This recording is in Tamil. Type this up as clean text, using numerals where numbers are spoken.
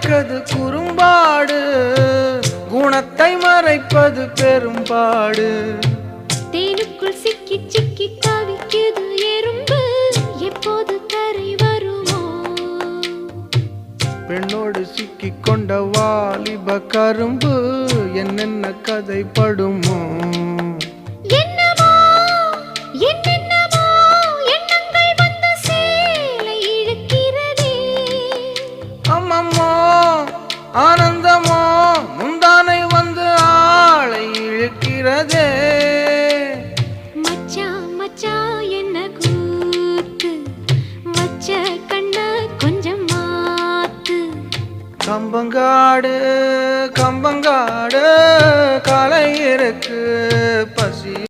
அழைக்கது குறும்பாடு, குணத்தை மறைப்பது பெரும்பாடு. தேனுக்குள் சிக்கி சிக்கி தவிக்குது எறும்பு, எப்போது கரை வருமோ? பெண்ணோடு சிக்கி கொண்ட வாலிப கரும்பு, என்னென்ன கதைப்படுமோ? என்னமோ என்னென்னமோ எண்ணங்கள் வந்து சேலை இழுக்கிறதே. அம்மம்மோ ஆனந்தமோ முந்தானை வந்து ஆளை இழுக்கிறதே. மச்சான் மச்சான் என்ன கூத்து, வச்ச கண்ண கொஞ்சம் மாத்து. கம்பங்காடு